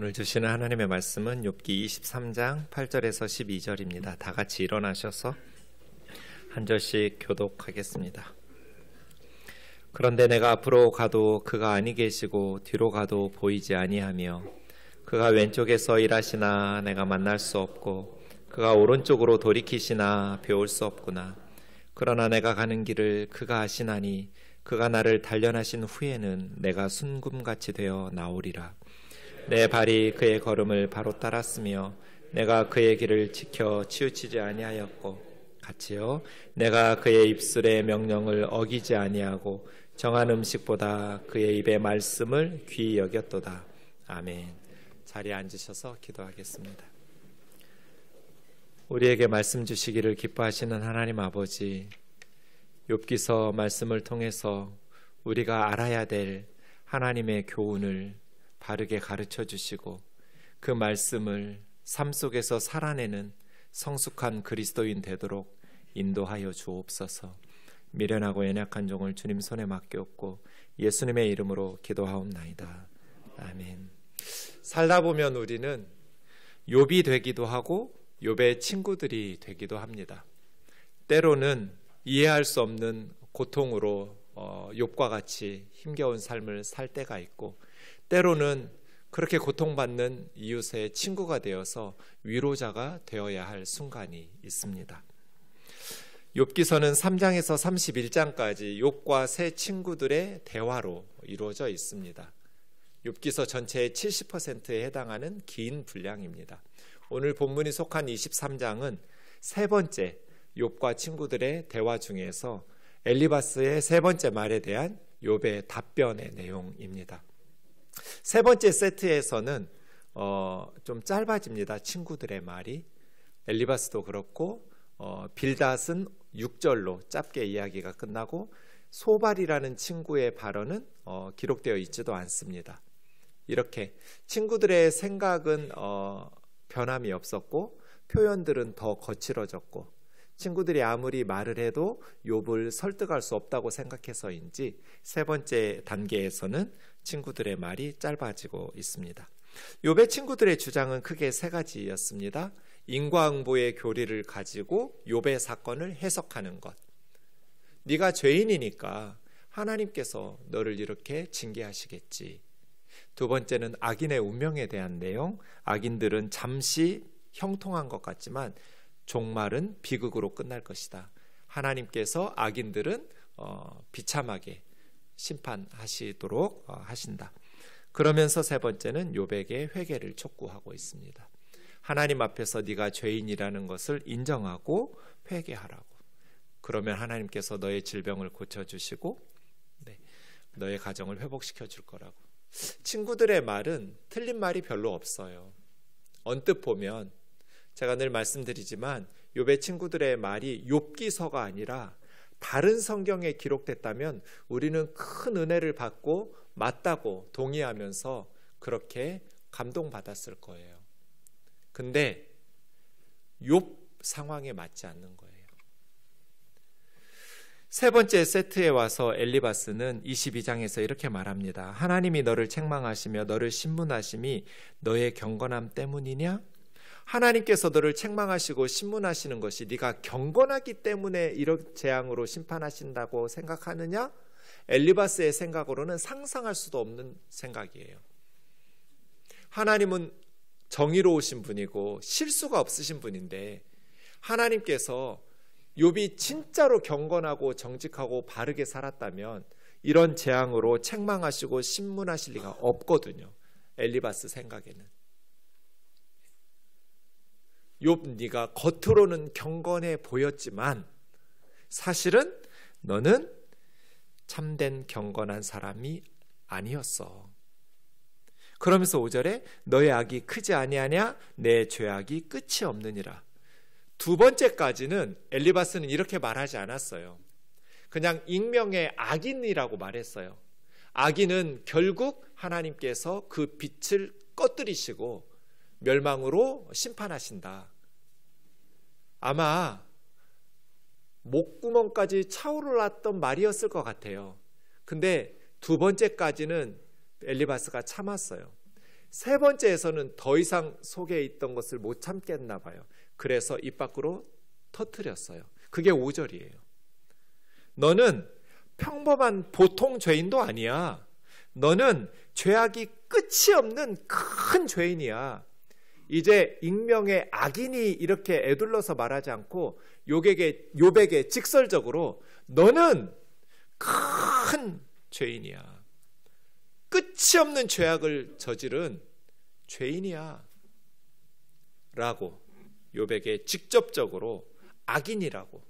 오늘 주시는 하나님의 말씀은 욥기 23장 8절에서 12절입니다. 다 같이 일어나셔서 한 절씩 교독하겠습니다. 그런데 내가 앞으로 가도 그가 아니 계시고 뒤로 가도 보이지 아니하며 그가 왼쪽에서 일하시나 내가 만날 수 없고 그가 오른쪽으로 돌이키시나 배울 수 없구나. 그러나 내가 가는 길을 그가 아시나니 그가 나를 단련하신 후에는 내가 순금같이 되어 나오리라. 내 발이 그의 걸음을 바로 따랐으며 내가 그의 길을 지켜 치우치지 아니하였고 같이요 내가 그의 입술의 명령을 어기지 아니하고 정한 음식보다 그의 입의 말씀을 귀히 여겼도다. 아멘. 자리에 앉으셔서 기도하겠습니다. 우리에게 말씀 주시기를 기뻐하시는 하나님 아버지, 욥기서 말씀을 통해서 우리가 알아야 될 하나님의 교훈을 바르게 가르쳐 주시고 그 말씀을 삶 속에서 살아내는 성숙한 그리스도인 되도록 인도하여 주옵소서. 미련하고 연약한 종을 주님 손에 맡겼고 예수님의 이름으로 기도하옵나이다. 아멘. 살다 보면 우리는 욥이 되기도 하고 욥의 친구들이 되기도 합니다. 때로는 이해할 수 없는 고통으로 욥과 같이 힘겨운 삶을 살 때가 있고 때로는 그렇게 고통받는 이웃의 친구가 되어서 위로자가 되어야 할 순간이 있습니다. 욥기서는 3장에서 31장까지 욥과 세 친구들의 대화로 이루어져 있습니다. 욥기서 전체의 70%에 해당하는 긴 분량입니다. 오늘 본문이 속한 23장은 세 번째 욥과 친구들의 대화 중에서 엘리바스의 세 번째 말에 대한 욥의 답변의 내용입니다. 세 번째 세트에서는 좀 짧아집니다. 친구들의 말이. 엘리바스도 그렇고 빌닷은 6절로 짧게 이야기가 끝나고 소발이라는 친구의 발언은 기록되어 있지도 않습니다. 이렇게 친구들의 생각은 변함이 없었고 표현들은 더 거칠어졌고 친구들이 아무리 말을 해도 욥을 설득할 수 없다고 생각해서인지 세 번째 단계에서는 친구들의 말이 짧아지고 있습니다. 욥의 친구들의 주장은 크게 세 가지였습니다. 인과응보의 교리를 가지고 욥의 사건을 해석하는 것. 네가 죄인이니까 하나님께서 너를 이렇게 징계하시겠지. 두 번째는 악인의 운명에 대한 내용. 악인들은 잠시 형통한 것 같지만 종말은 비극으로 끝날 것이다. 하나님께서 악인들은 비참하게 심판하시도록 하신다. 그러면서 세 번째는 욥에게 회개를 촉구하고 있습니다. 하나님 앞에서 네가 죄인이라는 것을 인정하고 회개하라고. 그러면 하나님께서 너의 질병을 고쳐주시고 너의 가정을 회복시켜 줄 거라고. 친구들의 말은 틀린 말이 별로 없어요. 언뜻 보면 제가 늘 말씀드리지만 욥의 친구들의 말이 욥기서가 아니라 다른 성경에 기록됐다면 우리는 큰 은혜를 받고 맞다고 동의하면서 그렇게 감동받았을 거예요. 근데 욥 상황에 맞지 않는 거예요. 세 번째 세트에 와서 엘리바스는 22장에서 이렇게 말합니다. 하나님이 너를 책망하시며 너를 신문하심이 너의 경건함 때문이냐? 하나님께서 너를 책망하시고 신문하시는 것이 네가 경건하기 때문에 이런 재앙으로 심판하신다고 생각하느냐? 엘리바스의 생각으로는 상상할 수도 없는 생각이에요. 하나님은 정의로우신 분이고 실수가 없으신 분인데 하나님께서 욥이 진짜로 경건하고 정직하고 바르게 살았다면 이런 재앙으로 책망하시고 신문하실 리가 없거든요. 엘리바스 생각에는. 욥, 네가 겉으로는 경건해 보였지만 사실은 너는 참된 경건한 사람이 아니었어. 그러면서 5절에 너의 악이 크지 아니하냐? 내 죄악이 끝이 없느니라. 두 번째까지는 엘리바스는 이렇게 말하지 않았어요. 그냥 익명의 악인이라고 말했어요. 악인은 결국 하나님께서 그 빛을 꺼뜨리시고 멸망으로 심판하신다. 아마 목구멍까지 차오르렀던 말이었을 것 같아요. 근데 두 번째까지는 엘리바스가 참았어요. 세 번째에서는 더 이상 속에 있던 것을 못 참겠나 봐요. 그래서 입 밖으로 터뜨렸어요. 그게 5절이에요. 너는 평범한 보통 죄인도 아니야. 너는 죄악이 끝이 없는 큰 죄인이야. 이제 익명의 악인이 이렇게 에둘러서 말하지 않고 욥에게 직설적으로 너는 큰 죄인이야. 끝이 없는 죄악을 저지른 죄인이야. 라고 욥에게 직접적으로 악인이라고,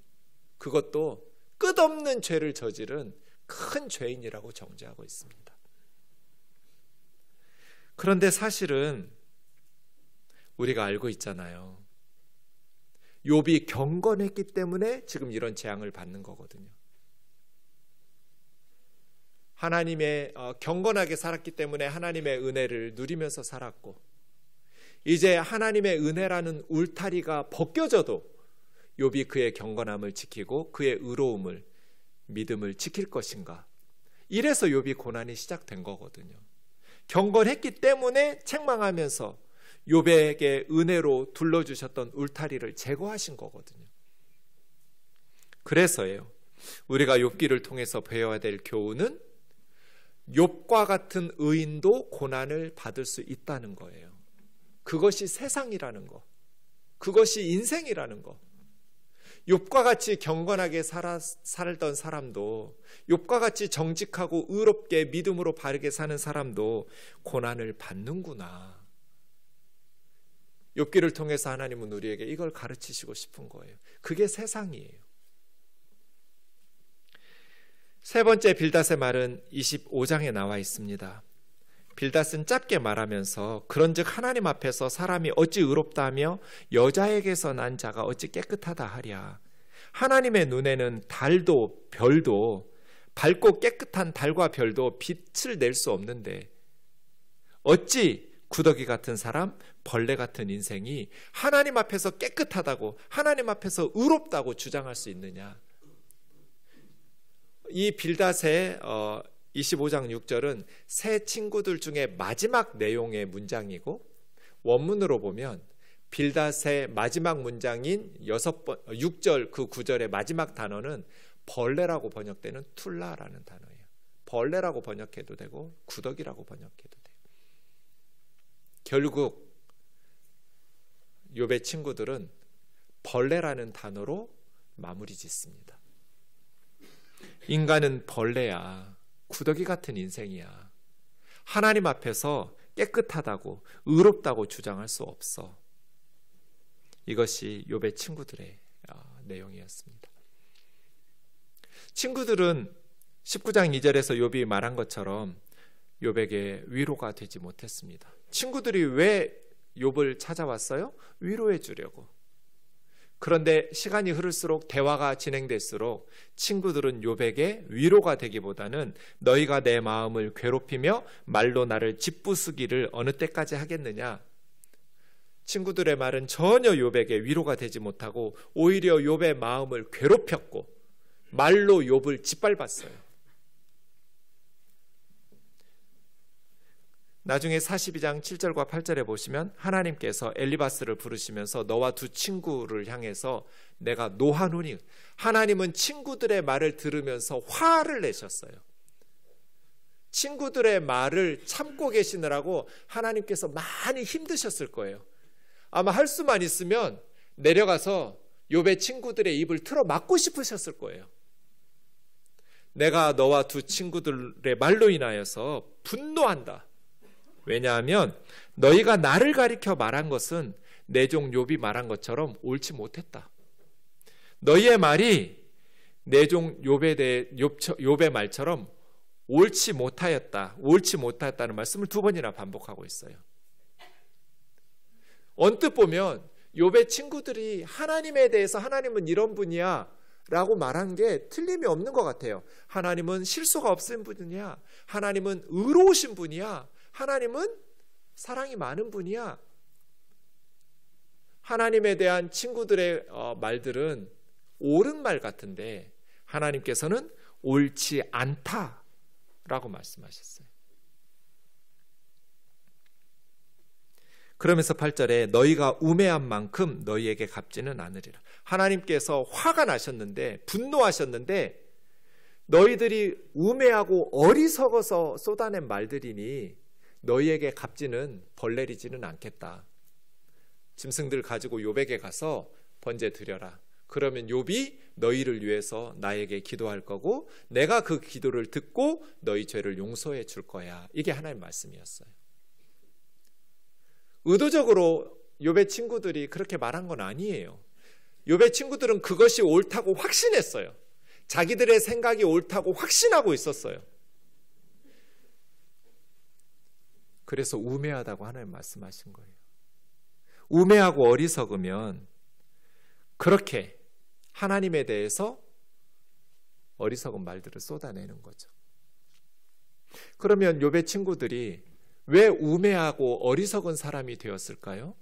그것도 끝없는 죄를 저지른 큰 죄인이라고 정죄하고 있습니다. 그런데 사실은 우리가 알고 있잖아요. 욥이 경건했기 때문에 지금 이런 재앙을 받는 거거든요. 하나님의 경건하게 살았기 때문에 하나님의 은혜를 누리면서 살았고, 이제 하나님의 은혜라는 울타리가 벗겨져도 욥이 그의 경건함을 지키고 그의 의로움을, 믿음을 지킬 것인가? 이래서 욥이 고난이 시작된 거거든요. 경건했기 때문에 책망하면서 욥에게 은혜로 둘러주셨던 울타리를 제거하신 거거든요. 그래서예요. 우리가 욥기를 통해서 배워야 될 교훈은 욥과 같은 의인도 고난을 받을 수 있다는 거예요. 그것이 세상이라는 거, 그것이 인생이라는 거. 욥과 같이 경건하게 살던 사람도, 욥과 같이 정직하고 의롭게 믿음으로 바르게 사는 사람도 고난을 받는구나. 욥기를 통해서 하나님은 우리에게 이걸 가르치시고 싶은 거예요. 그게 세상이에요. 세 번째 빌닷의 말은 25장에 나와 있습니다. 빌닷은 짧게 말하면서 그런즉 하나님 앞에서 사람이 어찌 의롭다 하며 여자에게서 난 자가 어찌 깨끗하다 하랴. 하나님의 눈에는 달도 별도, 밝고 깨끗한 달과 별도 빛을 낼 수 없는데 어찌 구더기 같은 사람, 벌레 같은 인생이 하나님 앞에서 깨끗하다고, 하나님 앞에서 의롭다고 주장할 수 있느냐. 이 빌닷의 25장 6절은 세 친구들 중에 마지막 내용의 문장이고, 원문으로 보면 빌닷의 마지막 문장인 6절 그 9절의 마지막 단어는 벌레라고 번역되는 툴라라는 단어예요. 벌레라고 번역해도 되고 구더기라고 번역해도 돼요. 결국 욥의 친구들은 벌레라는 단어로 마무리 짓습니다. 인간은 벌레야. 구더기 같은 인생이야. 하나님 앞에서 깨끗하다고, 의롭다고 주장할 수 없어. 이것이 욥의 친구들의 내용이었습니다. 친구들은 19장 2절에서 욥이 말한 것처럼 욥에게 위로가 되지 못했습니다. 친구들이 왜 욥을 찾아왔어요? 위로해 주려고. 그런데 시간이 흐를수록, 대화가 진행될수록 친구들은 욥에게 위로가 되기보다는 너희가 내 마음을 괴롭히며 말로 나를 짓부수기를 어느 때까지 하겠느냐. 친구들의 말은 전혀 욥에게 위로가 되지 못하고 오히려 욥의 마음을 괴롭혔고 말로 욥을 짓밟았어요. 나중에 42장 7절과 8절에 보시면 하나님께서 엘리바스를 부르시면서 너와 두 친구를 향해서 내가 노하노니, 하나님은 친구들의 말을 들으면서 화를 내셨어요. 친구들의 말을 참고 계시느라고 하나님께서 많이 힘드셨을 거예요. 아마 할 수만 있으면 내려가서 욥의 친구들의 입을 틀어 막고 싶으셨을 거예요. 내가 너와 두 친구들의 말로 인하여서 분노한다. 왜냐하면 너희가 나를 가리켜 말한 것은 내 종 욥이 말한 것처럼 옳지 못했다. 너희의 말이 내 종 욥에 대해 욥의 말처럼 옳지 못하였다는 말씀을 두 번이나 반복하고 있어요. 언뜻 보면 욥의 친구들이 하나님에 대해서 하나님은 이런 분이야 라고 말한 게 틀림이 없는 것 같아요. 하나님은 실수가 없으신 분이야. 하나님은 의로우신 분이야. 하나님은 사랑이 많은 분이야. 하나님에 대한 친구들의 말들은 옳은 말 같은데 하나님께서는 옳지 않다라고 말씀하셨어요. 그러면서 8절에 너희가 우매한 만큼 너희에게 갚지는 않으리라. 하나님께서 화가 나셨는데, 분노하셨는데 너희들이 우매하고 어리석어서 쏟아낸 말들이니 너희에게 갚지는 벌 내리지는 않겠다. 짐승들 가지고 욥에게 가서 번제 드려라. 그러면 욥이 너희를 위해서 나에게 기도할 거고 내가 그 기도를 듣고 너희 죄를 용서해 줄 거야. 이게 하나님의 말씀이었어요. 의도적으로 욥의 친구들이 그렇게 말한 건 아니에요. 욥의 친구들은 그것이 옳다고 확신했어요. 자기들의 생각이 옳다고 확신하고 있었어요. 그래서 우매하다고 하나님 말씀하신 거예요. 우매하고 어리석으면 그렇게 하나님에 대해서 어리석은 말들을 쏟아내는 거죠. 그러면 욥의 친구들이 왜 우매하고 어리석은 사람이 되었을까요?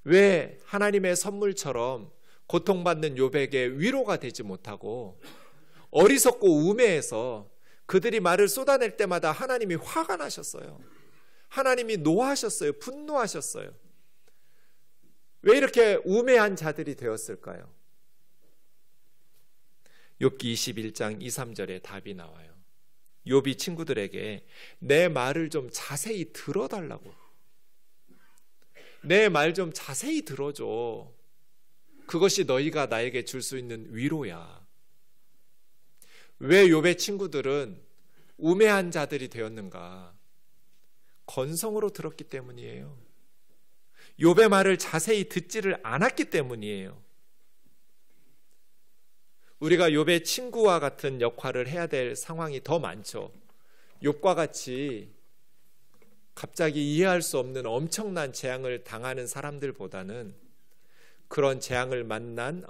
왜 하나님의 선물처럼 고통받는 욥에게 위로가 되지 못하고 어리석고 우매해서 그들이 말을 쏟아낼 때마다 하나님이 화가 나셨어요. 하나님이 노하셨어요. 분노하셨어요. 왜 이렇게 우매한 자들이 되었을까요? 욥기 21장 2, 3절에 답이 나와요. 욥이 친구들에게 내 말을 좀 자세히 들어달라고. 내 말 좀 자세히 들어줘. 그것이 너희가 나에게 줄 수 있는 위로야. 왜 욥의 친구들은 우매한 자들이 되었는가? 건성으로 들었기 때문이에요. 욥의 말을 자세히 듣지를 않았기 때문이에요. 우리가 욥의 친구와 같은 역할을 해야 될 상황이 더 많죠. 욥과 같이 갑자기 이해할 수 없는 엄청난 재앙을 당하는 사람들보다는 그런 재앙을 만난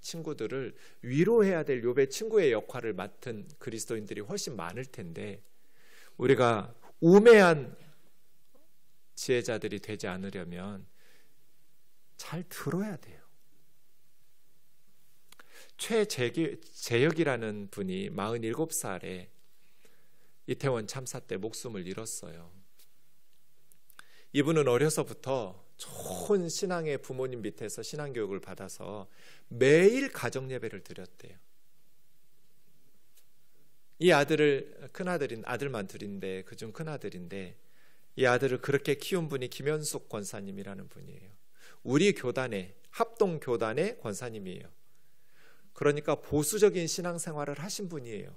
친구들을 위로해야 될 욥의 친구의 역할을 맡은 그리스도인들이 훨씬 많을 텐데 우리가 우매한 지혜자들이 되지 않으려면 잘 들어야 돼요. 최재역이라는 분이 47살에 이태원 참사 때 목숨을 잃었어요. 이분은 어려서부터 좋은 신앙의 부모님 밑에서 신앙교육을 받아서 매일 가정예배를 드렸대요. 이 아들을 아들만 둘인데 그중 큰아들인데 이 아들을 그렇게 키운 분이 김현숙 권사님이라는 분이에요. 우리 교단의 합동교단의 권사님이에요. 그러니까 보수적인 신앙생활을 하신 분이에요.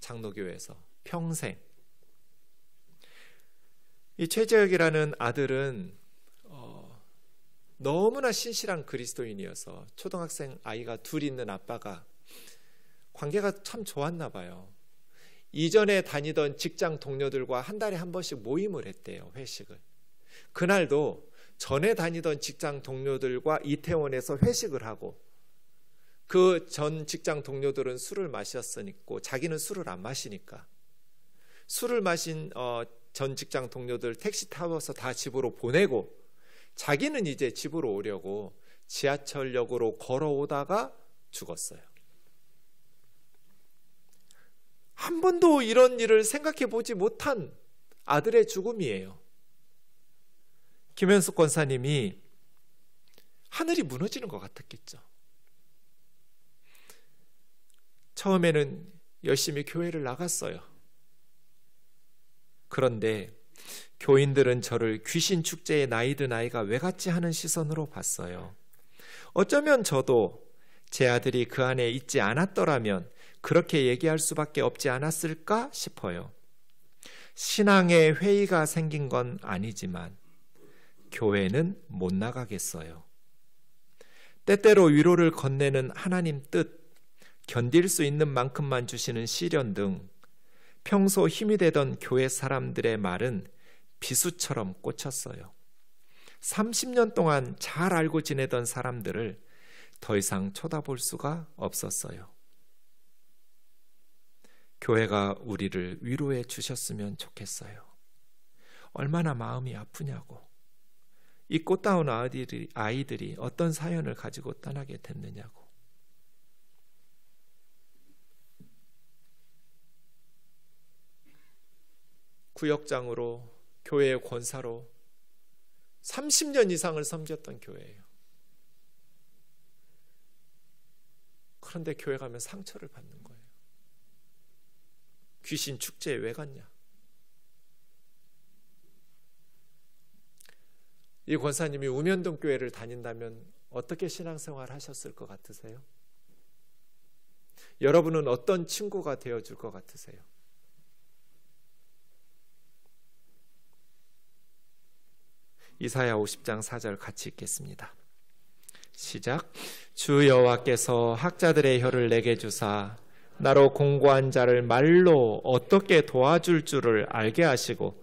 장로교에서 평생. 이 최재혁이라는 아들은 너무나 신실한 그리스도인이어서 초등학생 아이가 둘 있는 아빠가 관계가 참 좋았나 봐요. 이전에 다니던 직장 동료들과 한 달에 한 번씩 모임을 했대요. 회식을. 그날도 전에 다니던 직장 동료들과 이태원에서 회식을 하고 그 전 직장 동료들은 술을 마셨으니까 자기는 술을 안 마시니까 술을 마신 전 직장 동료들 택시 타워서 다 집으로 보내고 자기는 이제 집으로 오려고 지하철역으로 걸어오다가 죽었어요. 한 번도 이런 일을 생각해 보지 못한 아들의 죽음이에요. 김현숙 권사님이 하늘이 무너지는 것 같았겠죠. 처음에는 열심히 교회를 나갔어요. 그런데 교인들은 저를 귀신 축제에 나이 든 아이가 왜 같지 하는 시선으로 봤어요. 어쩌면 저도 제 아들이 그 안에 있지 않았더라면 그렇게 얘기할 수밖에 없지 않았을까 싶어요. 신앙의 회의가 생긴 건 아니지만 교회는 못 나가겠어요. 때때로 위로를 건네는 하나님 뜻, 견딜 수 있는 만큼만 주시는 시련 등 평소 힘이 되던 교회 사람들의 말은 비수처럼 꽂혔어요. 30년 동안 잘 알고 지내던 사람들을 더 이상 쳐다볼 수가 없었어요. 교회가 우리를 위로해 주셨으면 좋겠어요. 얼마나 마음이 아프냐고. 이 꽃다운 아이들이 어떤 사연을 가지고 떠나게 됐느냐고. 구역장으로 교회의 권사로 30년 이상을 섬겼던 교회예요. 그런데 교회 가면 상처를 받는 거예요. 귀신 축제에 왜 갔냐? 이 권사님이 우면동 교회를 다닌다면 어떻게 신앙생활 하셨을 것 같으세요? 여러분은 어떤 친구가 되어줄 것 같으세요? 이사야 50장 4절 같이 읽겠습니다. 시작. 주 여호와께서 학자들의 혀를 내게 주사 나로 공고한 자를 말로 어떻게 도와줄 줄을 알게 하시고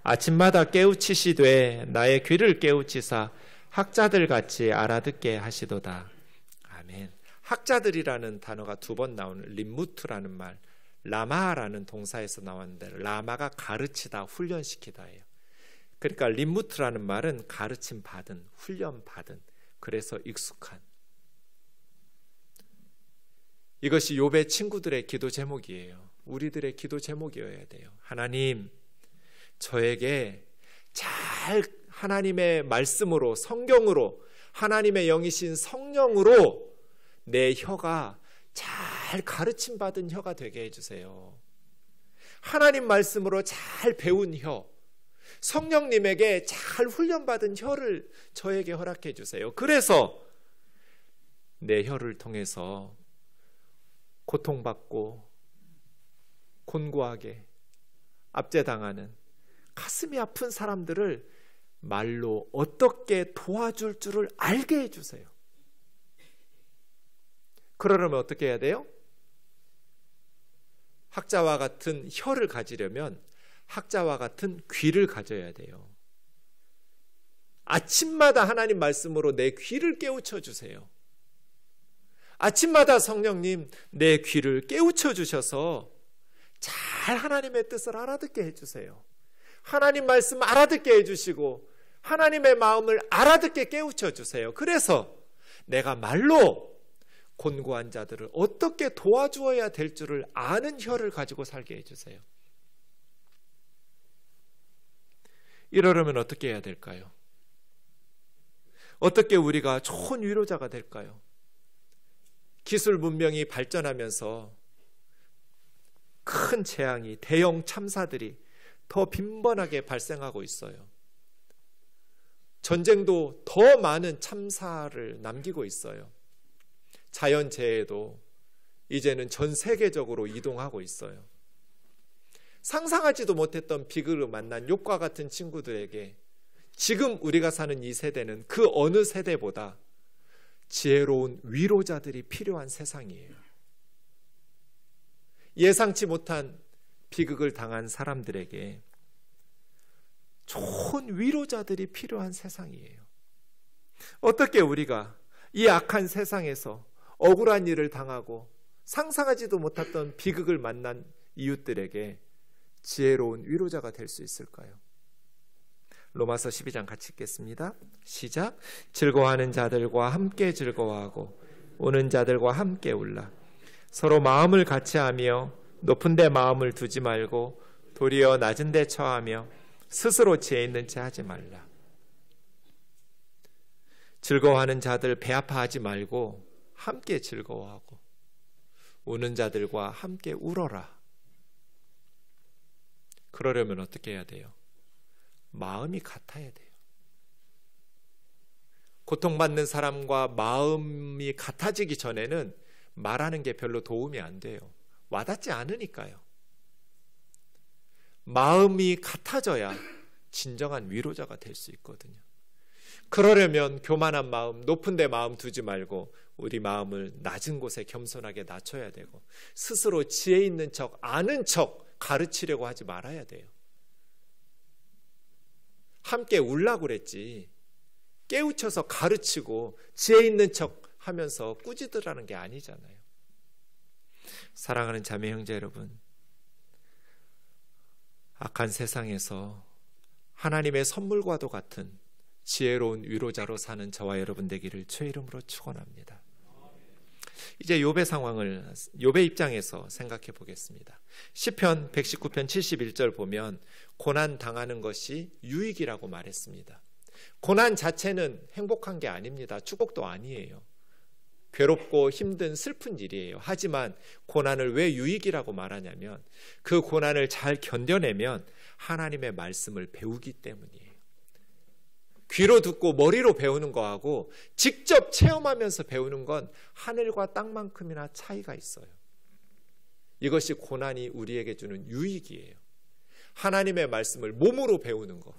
아침마다 깨우치시되 나의 귀를 깨우치사 학자들 같이 알아듣게 하시도다. 아멘. 학자들이라는 단어가 2번 나오는 림무트라는 말, 라마라는 동사에서 나왔는데 라마가 가르치다, 훈련시키다예요. 그러니까 림무트라는 말은 가르침 받은, 훈련 받은, 그래서 익숙한. 이것이 욥의 친구들의 기도 제목이에요. 우리들의 기도 제목이어야 돼요. 하나님, 저에게 잘 하나님의 말씀으로, 성경으로, 하나님의 영이신 성령으로 내 혀가 잘 가르침 받은 혀가 되게 해주세요. 하나님 말씀으로 잘 배운 혀, 성령님에게 잘 훈련받은 혀를 저에게 허락해 주세요. 그래서 내 혀를 통해서 고통받고 곤고하게 압제당하는 가슴이 아픈 사람들을 말로 어떻게 도와줄 줄을 알게 해주세요. 그러려면 어떻게 해야 돼요? 학자와 같은 혀를 가지려면 학자와 같은 귀를 가져야 돼요. 아침마다 하나님 말씀으로 내 귀를 깨우쳐 주세요. 아침마다 성령님 내 귀를 깨우쳐 주셔서 잘 하나님의 뜻을 알아듣게 해주세요. 하나님 말씀 알아듣게 해주시고 하나님의 마음을 알아듣게 깨우쳐 주세요. 그래서 내가 말로 곤고한 자들을 어떻게 도와주어야 될 줄을 아는 혀를 가지고 살게 해주세요. 이러려면 어떻게 해야 될까요? 어떻게 우리가 좋은 위로자가 될까요? 기술 문명이 발전하면서 큰 재앙이, 대형 참사들이 더 빈번하게 발생하고 있어요. 전쟁도 더 많은 참사를 남기고 있어요. 자연재해도 이제는 전 세계적으로 이동하고 있어요. 상상하지도 못했던 비극을 만난 욥과 같은 친구들에게 지금 우리가 사는 이 세대는 그 어느 세대보다 지혜로운 위로자들이 필요한 세상이에요. 예상치 못한 비극을 당한 사람들에게 좋은 위로자들이 필요한 세상이에요. 어떻게 우리가 이 악한 세상에서 억울한 일을 당하고 상상하지도 못했던 비극을 만난 이웃들에게 지혜로운 위로자가 될 수 있을까요? 로마서 12장 같이 읽겠습니다. 시작. 즐거워하는 자들과 함께 즐거워하고 우는 자들과 함께 울라. 서로 마음을 같이하며 높은 데 마음을 두지 말고 도리어 낮은 데 처하며 스스로 지혜 있는 채 하지 말라. 즐거워하는 자들 배 아파하지 말고 함께 즐거워하고 우는 자들과 함께 울어라. 그러려면 어떻게 해야 돼요? 마음이 같아야 돼요. 고통받는 사람과 마음이 같아지기 전에는 말하는 게 별로 도움이 안 돼요. 와닿지 않으니까요. 마음이 같아져야 진정한 위로자가 될 수 있거든요. 그러려면 교만한 마음, 높은 데 마음 두지 말고 우리 마음을 낮은 곳에 겸손하게 낮춰야 되고 스스로 지혜 있는 척, 아는 척 가르치려고 하지 말아야 돼요. 함께 울라고 그랬지 깨우쳐서 가르치고 지혜 있는 척 하면서 꾸짖으라는 게 아니잖아요. 사랑하는 자매 형제 여러분, 악한 세상에서 하나님의 선물과도 같은 지혜로운 위로자로 사는 저와 여러분 되기를 주의 이름으로 축원합니다. 이제 욥의 상황을 욥의 입장에서 생각해 보겠습니다. 시편 119편 71절 보면 고난 당하는 것이 유익이라고 말했습니다. 고난 자체는 행복한 게 아닙니다. 축복도 아니에요. 괴롭고 힘든 슬픈 일이에요. 하지만 고난을 왜 유익이라고 말하냐면 그 고난을 잘 견뎌내면 하나님의 말씀을 배우기 때문이에요. 귀로 듣고 머리로 배우는 거하고 직접 체험하면서 배우는 건 하늘과 땅만큼이나 차이가 있어요. 이것이 고난이 우리에게 주는 유익이에요. 하나님의 말씀을 몸으로 배우는 것.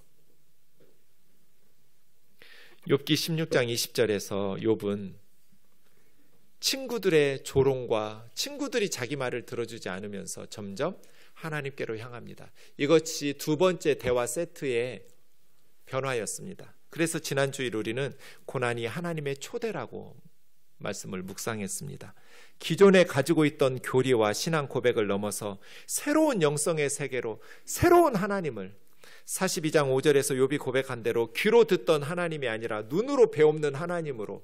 욥기 16장 20절에서 욥은 친구들의 조롱과 친구들이 자기 말을 들어주지 않으면서 점점 하나님께로 향합니다. 이것이 두 번째 대화 세트의 변화였습니다. 그래서 지난주일 우리는 고난이 하나님의 초대라고 말씀을 묵상했습니다. 기존에 가지고 있던 교리와 신앙 고백을 넘어서 새로운 영성의 세계로 새로운 하나님을 42장 5절에서 욥이 고백한 대로 귀로 듣던 하나님이 아니라 눈으로 배우는 하나님으로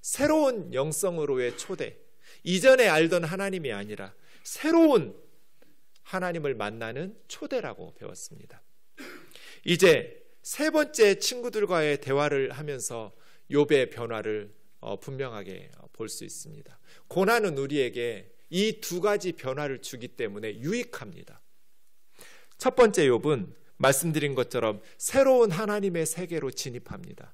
새로운 영성으로의 초대, 이전에 알던 하나님이 아니라 새로운 하나님을 만나는 초대라고 배웠습니다. 이제 세 번째 친구들과의 대화를 하면서 욥의 변화를 분명하게 볼 수 있습니다. 고난은 우리에게 이 두 가지 변화를 주기 때문에 유익합니다. 첫 번째 욥은 말씀드린 것처럼 새로운 하나님의 세계로 진입합니다.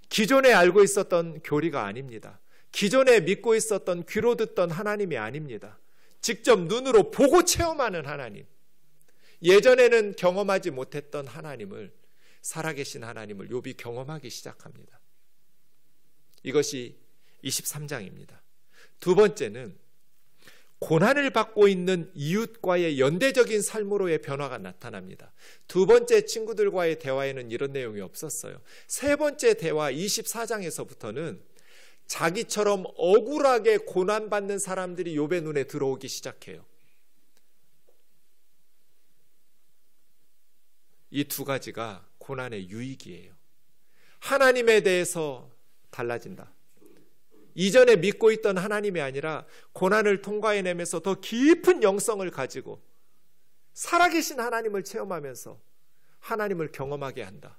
기존에 알고 있었던 교리가 아닙니다. 기존에 믿고 있었던 귀로 듣던 하나님이 아닙니다. 직접 눈으로 보고 체험하는 하나님. 예전에는 경험하지 못했던 하나님을, 살아계신 하나님을 욥이 경험하기 시작합니다. 이것이 23장입니다. 두 번째는 고난을 받고 있는 이웃과의 연대적인 삶으로의 변화가 나타납니다. 두 번째 친구들과의 대화에는 이런 내용이 없었어요. 세 번째 대화 24장에서부터는 자기처럼 억울하게 고난받는 사람들이 욥의 눈에 들어오기 시작해요. 이 두 가지가 고난의 유익이에요. 하나님에 대해서 달라진다. 이전에 믿고 있던 하나님이 아니라 고난을 통과해내면서 더 깊은 영성을 가지고 살아계신 하나님을 체험하면서 하나님을 경험하게 한다.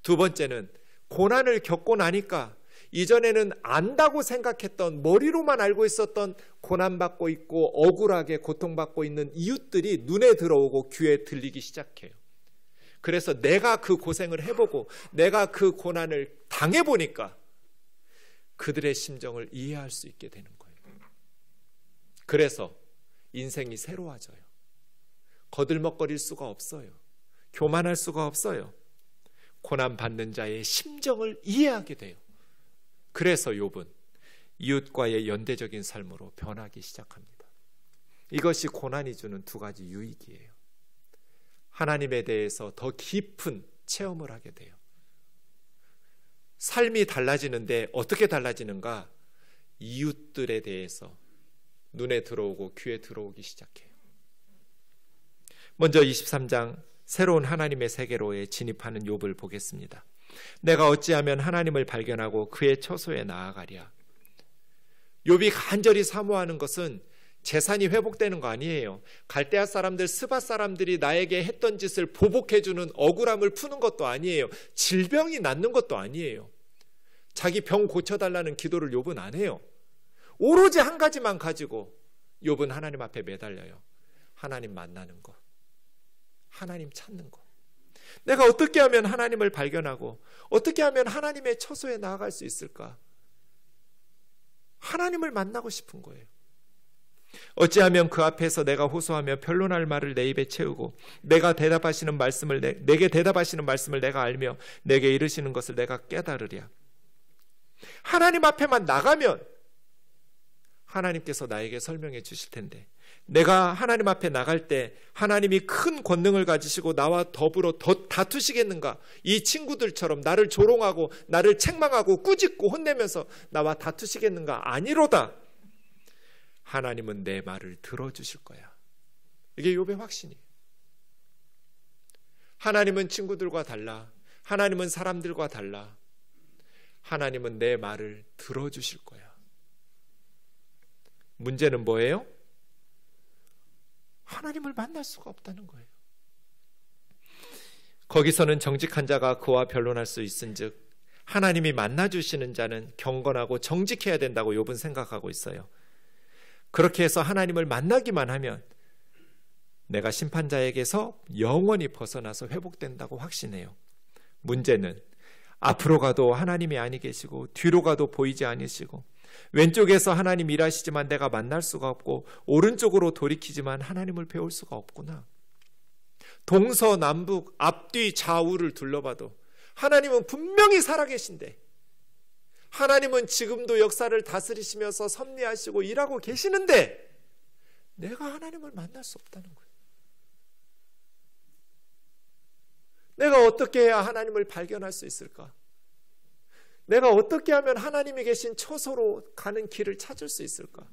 두 번째는 고난을 겪고 나니까 이전에는 안다고 생각했던, 머리로만 알고 있었던 고난받고 있고 억울하게 고통받고 있는 이웃들이 눈에 들어오고 귀에 들리기 시작해요. 그래서 내가 그 고생을 해보고 내가 그 고난을 당해보니까 그들의 심정을 이해할 수 있게 되는 거예요. 그래서 인생이 새로워져요. 거들먹거릴 수가 없어요. 교만할 수가 없어요. 고난받는 자의 심정을 이해하게 돼요. 그래서 욥은 이웃과의 연대적인 삶으로 변하기 시작합니다. 이것이 고난이 주는 두 가지 유익이에요. 하나님에 대해서 더 깊은 체험을 하게 돼요. 삶이 달라지는데 어떻게 달라지는가? 이웃들에 대해서 눈에 들어오고 귀에 들어오기 시작해요. 먼저 23장 새로운 하나님의 세계로에 진입하는 욥을 보겠습니다. 내가 어찌하면 하나님을 발견하고 그의 처소에 나아가랴. 욥이 간절히 사모하는 것은 재산이 회복되는 거 아니에요. 갈대아 사람들, 스바 사람들이 나에게 했던 짓을 보복해주는 억울함을 푸는 것도 아니에요. 질병이 낫는 것도 아니에요. 자기 병 고쳐달라는 기도를 욥은 안 해요. 오로지 한 가지만 가지고 욥은 하나님 앞에 매달려요. 하나님 만나는 것, 하나님 찾는 것. 내가 어떻게 하면 하나님을 발견하고 어떻게 하면 하나님의 처소에 나아갈 수 있을까? 하나님을 만나고 싶은 거예요. 어찌하면 그 앞에서 내가 호소하며 변론할 말을 내 입에 채우고 내게 대답하시는 말씀을 내가 알며 내게 이르시는 것을 내가 깨달으랴. 하나님 앞에만 나가면 하나님께서 나에게 설명해 주실 텐데, 내가 하나님 앞에 나갈 때 하나님이 큰 권능을 가지시고 나와 더불어 더 다투시겠는가? 이 친구들처럼 나를 조롱하고 나를 책망하고 꾸짖고 혼내면서 나와 다투시겠는가? 아니로다. 하나님은 내 말을 들어주실 거야. 이게 욥의 확신이에요. 하나님은 친구들과 달라. 하나님은 사람들과 달라. 하나님은 내 말을 들어주실 거야. 문제는 뭐예요? 하나님을 만날 수가 없다는 거예요. 거기서는 정직한 자가 그와 변론할 수 있은즉 하나님이 만나주시는 자는 경건하고 정직해야 된다고 욥은 생각하고 있어요. 그렇게 해서 하나님을 만나기만 하면 내가 심판자에게서 영원히 벗어나서 회복된다고 확신해요. 문제는 앞으로 가도 하나님이 아니 계시고 뒤로 가도 보이지 않으시고 왼쪽에서 하나님 일하시지만 내가 만날 수가 없고 오른쪽으로 돌이키지만 하나님을 배울 수가 없구나. 동서남북 앞뒤 좌우를 둘러봐도 하나님은 분명히 살아계신데 하나님은 지금도 역사를 다스리시면서 섭리하시고 일하고 계시는데 내가 하나님을 만날 수 없다는 거예요. 내가 어떻게 해야 하나님을 발견할 수 있을까? 내가 어떻게 하면 하나님이 계신 처소로 가는 길을 찾을 수 있을까?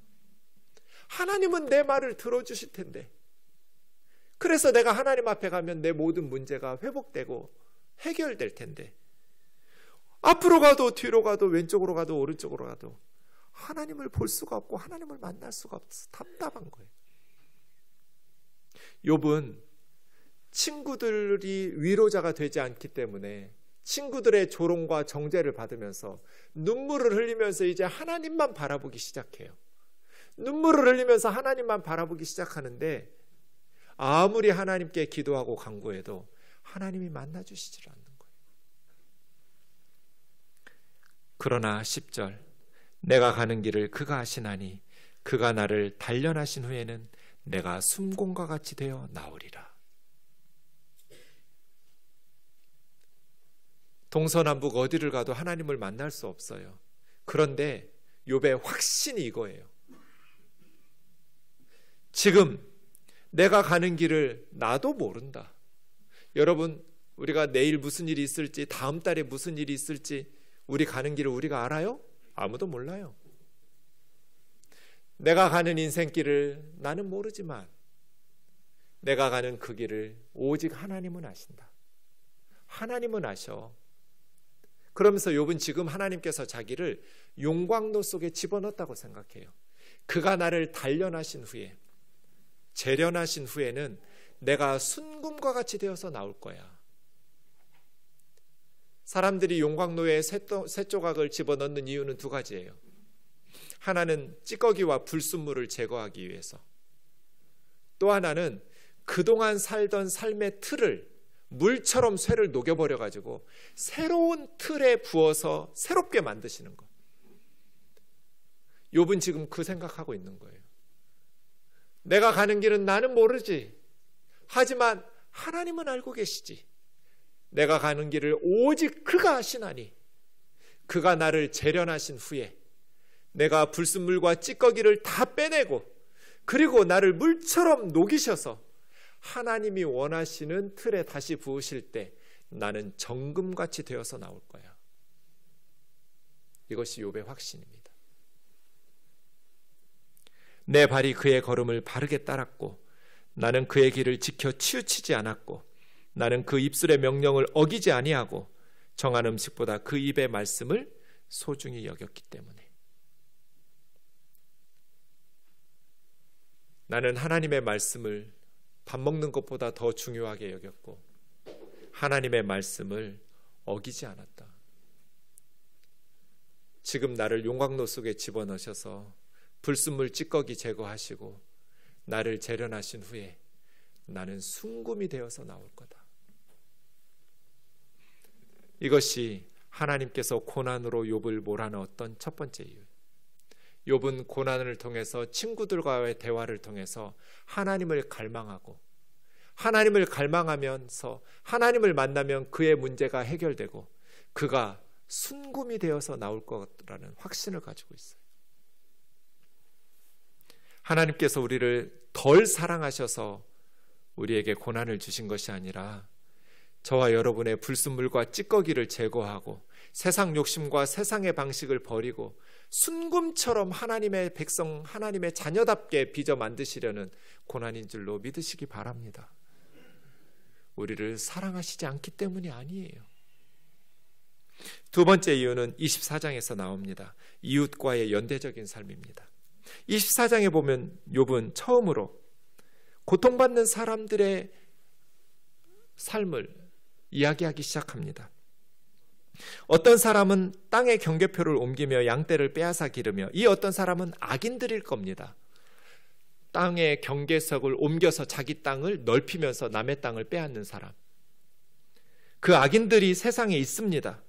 하나님은 내 말을 들어주실 텐데 그래서 내가 하나님 앞에 가면 내 모든 문제가 회복되고 해결될 텐데 앞으로 가도 뒤로 가도 왼쪽으로 가도 오른쪽으로 가도 하나님을 볼 수가 없고 하나님을 만날 수가 없어서 답답한 거예요. 욥은 친구들이 위로자가 되지 않기 때문에 친구들의 조롱과 정죄를 받으면서 눈물을 흘리면서 이제 하나님만 바라보기 시작해요. 눈물을 흘리면서 하나님만 바라보기 시작하는데 아무리 하나님께 기도하고 간구해도 하나님이 만나주시질 않는 거예요. 그러나 10절 내가 가는 길을 그가 아시나니 그가 나를 단련하신 후에는 내가 숨공과 같이 되어 나오리라. 동서남북 어디를 가도 하나님을 만날 수 없어요. 그런데 욥의 확신이 이거예요. 지금 내가 가는 길을 나도 모른다. 여러분, 우리가 내일 무슨 일이 있을지, 다음 달에 무슨 일이 있을지 우리 가는 길을 우리가 알아요? 아무도 몰라요. 내가 가는 인생길을 나는 모르지만 내가 가는 그 길을 오직 하나님은 아신다. 하나님은 아셔. 그러면서 욥은 지금 하나님께서 자기를 용광로 속에 집어넣었다고 생각해요. 그가 나를 단련하신 후에, 재련하신 후에는 내가 순금과 같이 되어서 나올 거야. 사람들이 용광로에 새 조각을 집어넣는 이유는 두 가지예요. 하나는 찌꺼기와 불순물을 제거하기 위해서, 또 하나는 그동안 살던 삶의 틀을 물처럼 쇠를 녹여버려가지고 새로운 틀에 부어서 새롭게 만드시는 것. 욥은 지금 그 생각하고 있는 거예요. 내가 가는 길은 나는 모르지. 하지만 하나님은 알고 계시지. 내가 가는 길을 오직 그가 아시나니 그가 나를 재련하신 후에 내가 불순물과 찌꺼기를 다 빼내고 그리고 나를 물처럼 녹이셔서 하나님이 원하시는 틀에 다시 부으실 때 나는 정금같이 되어서 나올 거야. 이것이 욥의 확신입니다. 내 발이 그의 걸음을 바르게 따랐고 나는 그의 길을 지켜 치우치지 않았고 나는 그 입술의 명령을 어기지 아니하고 정한 음식보다 그 입의 말씀을 소중히 여겼기 때문에. 나는 하나님의 말씀을 밥 먹는 것보다 더 중요하게 여겼고 하나님의 말씀을 어기지 않았다. 지금 나를 용광로 속에 집어넣으셔서 불순물 찌꺼기 제거하시고 나를 재련하신 후에 나는 순금이 되어서 나올 거다. 이것이 하나님께서 고난으로 욥을 몰아넣었던 첫 번째 이유. 욥은 고난을 통해서 친구들과의 대화를 통해서 하나님을 갈망하고 하나님을 갈망하면서 하나님을 만나면 그의 문제가 해결되고 그가 순금이 되어서 나올 거라는 확신을 가지고 있어요. 하나님께서 우리를 덜 사랑하셔서 우리에게 고난을 주신 것이 아니라 저와 여러분의 불순물과 찌꺼기를 제거하고 세상 욕심과 세상의 방식을 버리고 순금처럼 하나님의 백성, 하나님의 자녀답게 빚어 만드시려는 고난인 줄로 믿으시기 바랍니다. 우리를 사랑하시지 않기 때문이 아니에요. 두 번째 이유는 24장에서 나옵니다. 이웃과의 연대적인 삶입니다. 24장에 보면 욥은 처음으로 고통받는 사람들의 삶을 이야기하기 시작합니다. 어떤 사람은 땅의 경계표를 옮기며 양떼를 빼앗아 기르며, 이 어떤 사람은 악인들일 겁니다. 땅의 경계석을 옮겨서 자기 땅을 넓히면서 남의 땅을 빼앗는 사람. 그 악인들이 세상에 있습니다.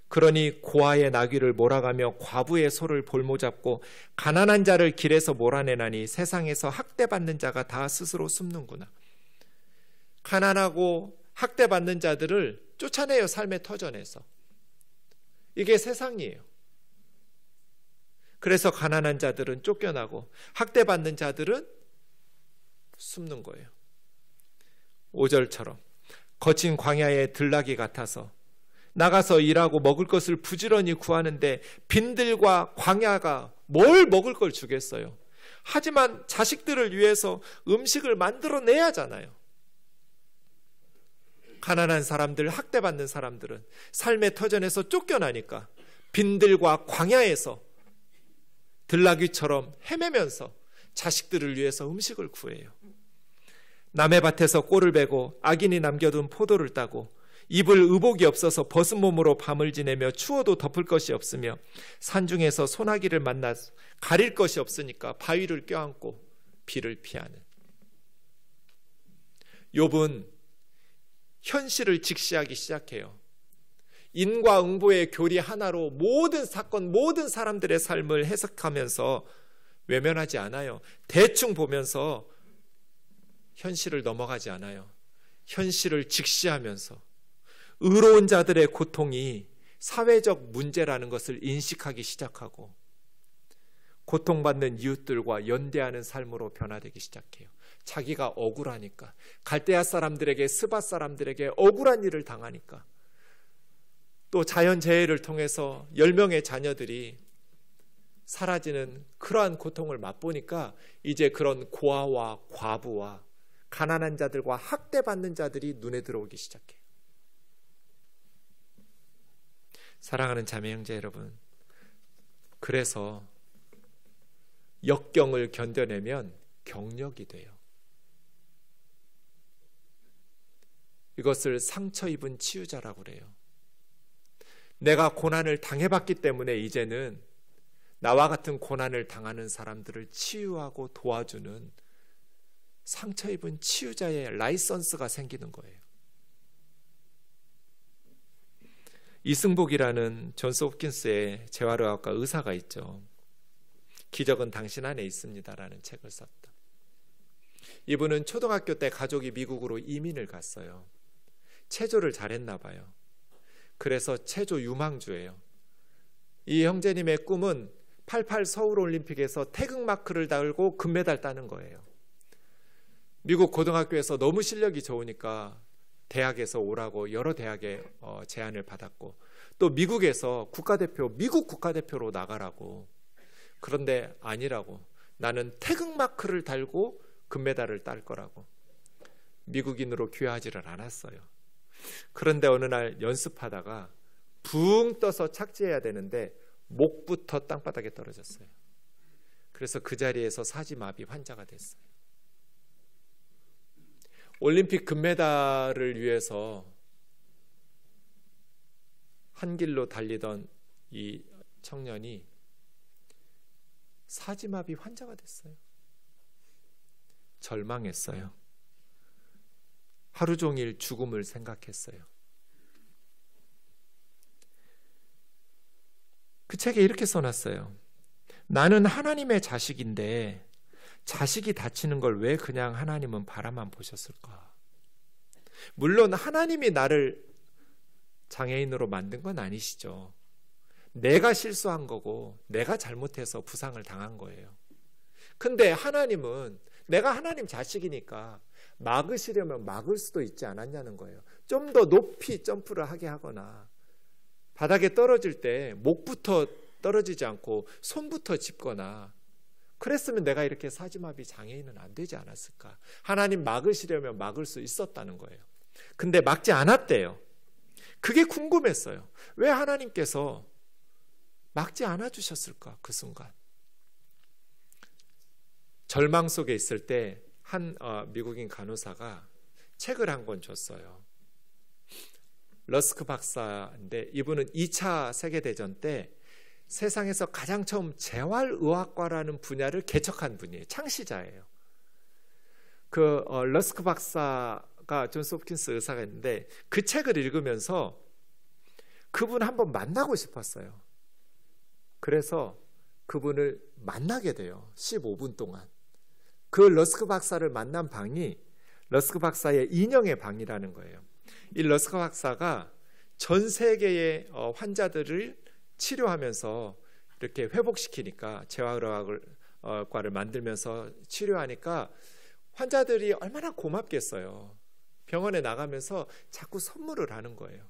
그러니 고아의 나귀를 몰아가며 과부의 소를 볼모잡고 가난한 자를 길에서 몰아내나니 세상에서 학대받는 자가 다 스스로 숨는구나. 가난하고 학대받는 자들을 쫓아내요, 삶의 터전에서. 이게 세상이에요. 그래서 가난한 자들은 쫓겨나고 학대받는 자들은 숨는 거예요. 5절처럼 거친 광야의 들나귀 같아서 나가서 일하고 먹을 것을 부지런히 구하는데 빈들과 광야가 뭘 먹을 걸 주겠어요. 하지만 자식들을 위해서 음식을 만들어내야 하잖아요. 가난한 사람들, 학대받는 사람들은 삶의 터전에서 쫓겨나니까 빈들과 광야에서 들나귀처럼 헤매면서 자식들을 위해서 음식을 구해요. 남의 밭에서 꼴을 베고 악인이 남겨둔 포도를 따고 입을 의복이 없어서 벗은 몸으로 밤을 지내며 추워도 덮을 것이 없으며 산중에서 소나기를 만나 가릴 것이 없으니까 바위를 껴안고 비를 피하는. 욥은 현실을 직시하기 시작해요. 인과응보의 교리 하나로 모든 사건, 모든 사람들의 삶을 해석하면서 외면하지 않아요. 대충 보면서 현실을 넘어가지 않아요. 현실을 직시하면서 의로운 자들의 고통이 사회적 문제라는 것을 인식하기 시작하고 고통받는 이웃들과 연대하는 삶으로 변화되기 시작해요. 자기가 억울하니까, 갈대아 사람들에게, 스바 사람들에게 억울한 일을 당하니까, 또 자연재해를 통해서 10명의 자녀들이 사라지는 그러한 고통을 맛보니까 이제 그런 고아와 과부와 가난한 자들과 학대받는 자들이 눈에 들어오기 시작해요. 사랑하는 자매 형제 여러분, 그래서 역경을 견뎌내면 경력이 돼요. 이것을 상처 입은 치유자라고 그래요. 내가 고난을 당해봤기 때문에 이제는 나와 같은 고난을 당하는 사람들을 치유하고 도와주는 상처 입은 치유자의 라이선스가 생기는 거예요. 이승복이라는 존스 홉킨스의 재활의학과 의사가 있죠. 기적은 당신 안에 있습니다라는 책을 썼다. 이분은 초등학교 때 가족이 미국으로 이민을 갔어요. 체조를 잘했나 봐요. 그래서 체조 유망주예요. 이 형제님의 꿈은 88 서울올림픽에서 태극마크를 달고 금메달 따는 거예요. 미국 고등학교에서 너무 실력이 좋으니까 대학에서 오라고 여러 대학에 제안을 받았고, 또 미국에서 미국 국가대표로 나가라고. 그런데 아니라고. 나는 태극마크를 달고 금메달을 딸 거라고. 미국인으로 귀화하지를 않았어요. 그런데 어느 날 연습하다가 붕 떠서 착지해야 되는데 목부터 땅바닥에 떨어졌어요. 그래서 그 자리에서 사지마비 환자가 됐어요. 올림픽 금메달을 위해서 한 길로 달리던 이 청년이 사지마비 환자가 됐어요. 절망했어요. 하루 종일 죽음을 생각했어요. 그 책에 이렇게 써놨어요. 나는 하나님의 자식인데 자식이 다치는 걸 왜 그냥 하나님은 바라만 보셨을까? 물론 하나님이 나를 장애인으로 만든 건 아니시죠. 내가 실수한 거고 내가 잘못해서 부상을 당한 거예요. 근데 하나님은 내가 하나님 자식이니까 막으시려면 막을 수도 있지 않았냐는 거예요. 좀 더 높이 점프를 하게 하거나 바닥에 떨어질 때 목부터 떨어지지 않고 손부터 짚거나 그랬으면 내가 이렇게 사지마비 장애인은 안 되지 않았을까? 하나님 막으시려면 막을 수 있었다는 거예요. 근데 막지 않았대요. 그게 궁금했어요. 왜 하나님께서 막지 않아 주셨을까? 그 순간. 절망 속에 있을 때 한 미국인 간호사가 책을 한 권 줬어요. 러스크 박사인데 이분은 2차 세계대전 때 세상에서 가장 처음 재활의학과라는 분야를 개척한 분이에요. 창시자예요. 그 러스크 박사가 존스 홉킨스 의사가 있는데 그 책을 읽으면서 그분 한번 만나고 싶었어요. 그래서 그분을 만나게 돼요. 15분 동안. 그 러스크 박사를 만난 방이 러스크 박사의 인형의 방이라는 거예요. 이 러스크 박사가 전 세계의 환자들을 치료하면서 이렇게 회복시키니까 재활의학과를 만들면서 치료하니까 환자들이 얼마나 고맙겠어요. 병원에 나가면서 자꾸 선물을 하는 거예요.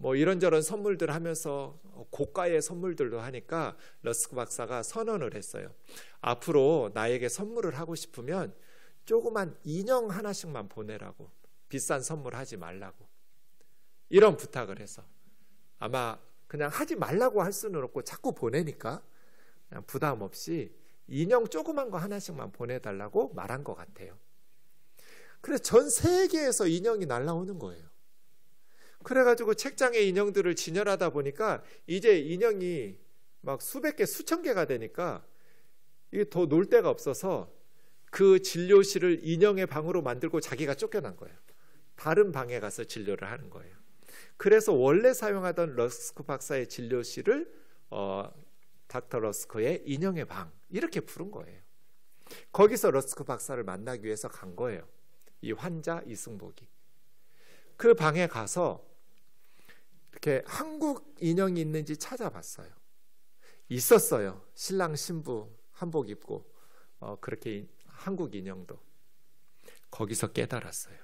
뭐 이런저런 선물들 하면서 고가의 선물들도 하니까 러스크 박사가 선언을 했어요. 앞으로 나에게 선물을 하고 싶으면 조그만 인형 하나씩만 보내라고. 비싼 선물 하지 말라고. 이런 부탁을 해서 아마 그냥 하지 말라고 할 수는 없고 자꾸 보내니까 그냥 부담 없이 인형 조그만 거 하나씩만 보내달라고 말한 것 같아요. 그래서 전 세계에서 인형이 날라오는 거예요. 그래가지고 책장에 인형들을 진열하다 보니까 이제 인형이 막 수백 개, 수천 개가 되니까 이게 더 놀 데가 없어서 그 진료실을 인형의 방으로 만들고 자기가 쫓겨난 거예요. 다른 방에 가서 진료를 하는 거예요. 그래서 원래 사용하던 러스크 박사의 진료실을 닥터 러스크의 인형의 방 이렇게 부른 거예요. 거기서 러스크 박사를 만나기 위해서 간 거예요. 이 환자 이승복이. 그 방에 가서 이렇게 한국 인형이 있는지 찾아봤어요. 있었어요. 신랑 신부 한복 입고 그렇게 한국 인형도. 거기서 깨달았어요.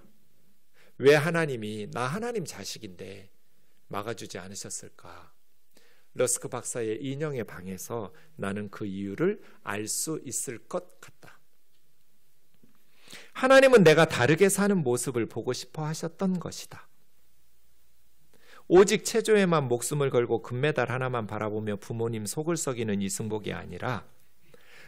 왜 하나님이 나 하나님 자식인데 막아주지 않으셨을까? 러스크 박사의 인형의 방에서 나는 그 이유를 알 수 있을 것 같다. 하나님은 내가 다르게 사는 모습을 보고 싶어 하셨던 것이다. 오직 체조에만 목숨을 걸고 금메달 하나만 바라보며 부모님 속을 썩이는 이승복이 아니라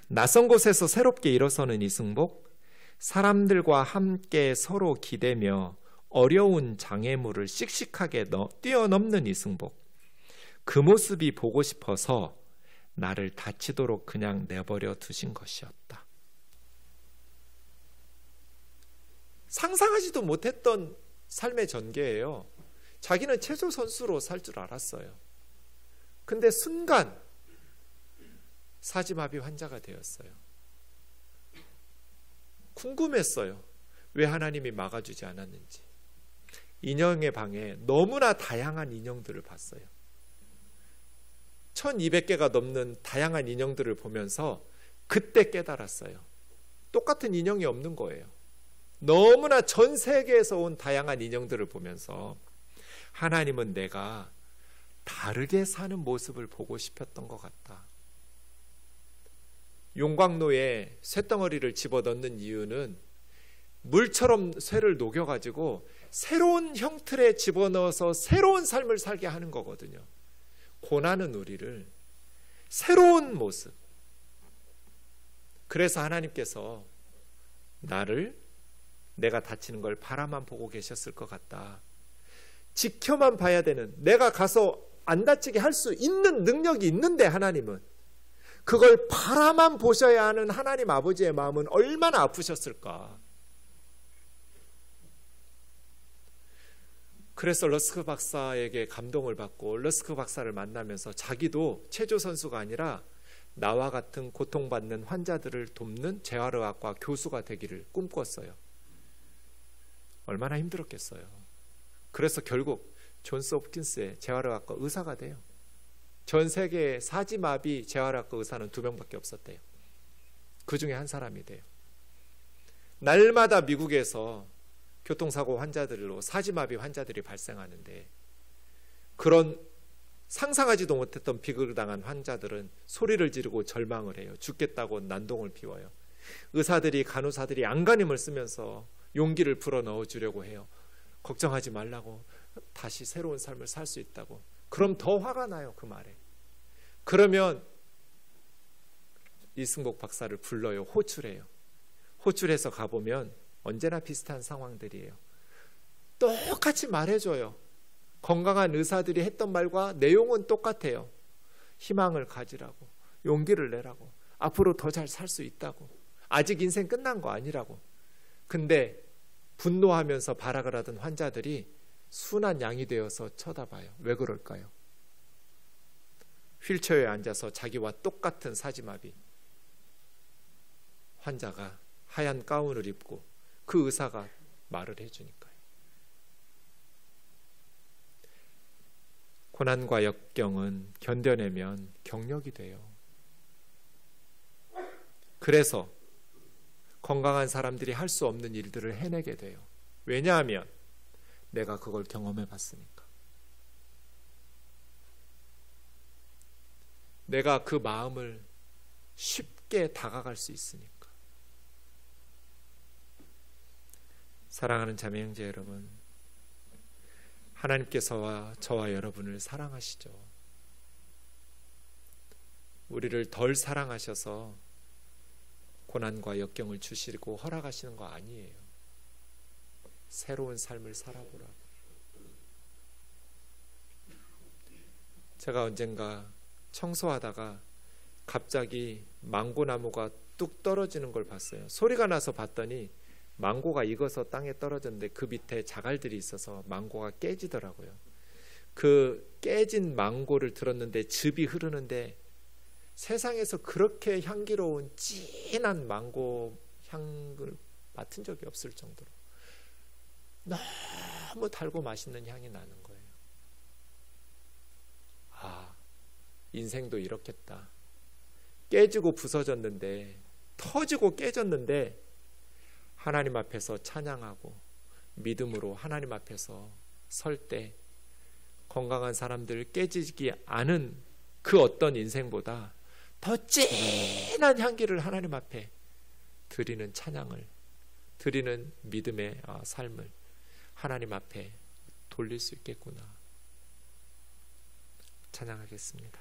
낯선 곳에서 새롭게 일어서는 이승복, 사람들과 함께 서로 기대며 어려운 장애물을 씩씩하게 뛰어넘는 이승복, 그 모습이 보고 싶어서 나를 다치도록 그냥 내버려 두신 것이었다. 상상하지도 못했던 삶의 전개예요. 자기는 체조 선수로 살 줄 알았어요. 근데 순간 사지마비 환자가 되었어요. 궁금했어요. 왜 하나님이 막아주지 않았는지. 인형의 방에 너무나 다양한 인형들을 봤어요. 1200개가 넘는 다양한 인형들을 보면서 그때 깨달았어요. 똑같은 인형이 없는 거예요. 너무나 전 세계에서 온 다양한 인형들을 보면서 하나님은 내가 다르게 사는 모습을 보고 싶었던 것 같다. 용광로에 쇳덩어리를 집어넣는 이유는 물처럼 쇠를 녹여가지고 새로운 형틀에 집어넣어서 새로운 삶을 살게 하는 거거든요. 고난은 우리를 새로운 모습. 그래서 하나님께서 나를 내가 다치는 걸 바라만 보고 계셨을 것 같다. 지켜만 봐야 되는, 내가 가서 안 다치게 할 수 있는 능력이 있는데 하나님은 그걸 바라만 보셔야 하는 하나님 아버지의 마음은 얼마나 아프셨을까. 그래서 러스크 박사에게 감동을 받고 러스크 박사를 만나면서 자기도 체조 선수가 아니라 나와 같은 고통받는 환자들을 돕는 재활의학과 교수가 되기를 꿈꿨어요. 얼마나 힘들었겠어요. 그래서 결국 존스 홉킨스의 재활의학과 의사가 돼요. 전 세계의 사지마비 재활의학과 의사는 2명밖에 없었대요. 그 중에 한 사람이 돼요. 날마다 미국에서 교통사고 환자들로 사지마비 환자들이 발생하는데 그런 상상하지도 못했던 비극을 당한 환자들은 소리를 지르고 절망을 해요. 죽겠다고 난동을 피워요. 의사들이 간호사들이 안간힘을 쓰면서 용기를 불어넣어 주려고 해요. 걱정하지 말라고, 다시 새로운 삶을 살 수 있다고. 그럼 더 화가 나요, 그 말에. 그러면 이승복 박사를 불러요. 호출해요. 호출해서 가보면 언제나 비슷한 상황들이에요. 똑같이 말해줘요. 건강한 의사들이 했던 말과 내용은 똑같아요. 희망을 가지라고, 용기를 내라고, 앞으로 더 잘 살 수 있다고, 아직 인생 끝난 거 아니라고. 근데 분노하면서 발악을 하던 환자들이 순한 양이 되어서 쳐다봐요. 왜 그럴까요? 휠체어에 앉아서 자기와 똑같은 사지마비 환자가 하얀 가운을 입고 그 의사가 말을 해주니까요. 고난과 역경은 견뎌내면 경력이 돼요. 그래서 건강한 사람들이 할 수 없는 일들을 해내게 돼요. 왜냐하면 내가 그걸 경험해 봤으니까. 내가 그 마음을 쉽게 다가갈 수 있으니까. 사랑하는 자매 형제 여러분, 하나님께서와 저와 여러분을 사랑하시죠. 우리를 덜 사랑하셔서 고난과 역경을 주시고 허락하시는 거 아니에요. 새로운 삶을 살아보라고. 제가 언젠가 청소하다가 갑자기 망고나무가 뚝 떨어지는 걸 봤어요. 소리가 나서 봤더니 망고가 익어서 땅에 떨어졌는데 그 밑에 자갈들이 있어서 망고가 깨지더라고요. 그 깨진 망고를 들었는데 즙이 흐르는데 세상에서 그렇게 향기로운 진한 망고 향을 맡은 적이 없을 정도로 너무 달고 맛있는 향이 나는 거예요. 아, 인생도 이렇겠다. 깨지고 부서졌는데, 터지고 깨졌는데 하나님 앞에서 찬양하고 믿음으로 하나님 앞에서 설 때 건강한 사람들 깨지지 않은 그 어떤 인생보다 더 진한 향기를 하나님 앞에 드리는 찬양을, 드리는 믿음의 삶을 하나님 앞에 돌릴 수 있겠구나. 찬양하겠습니다.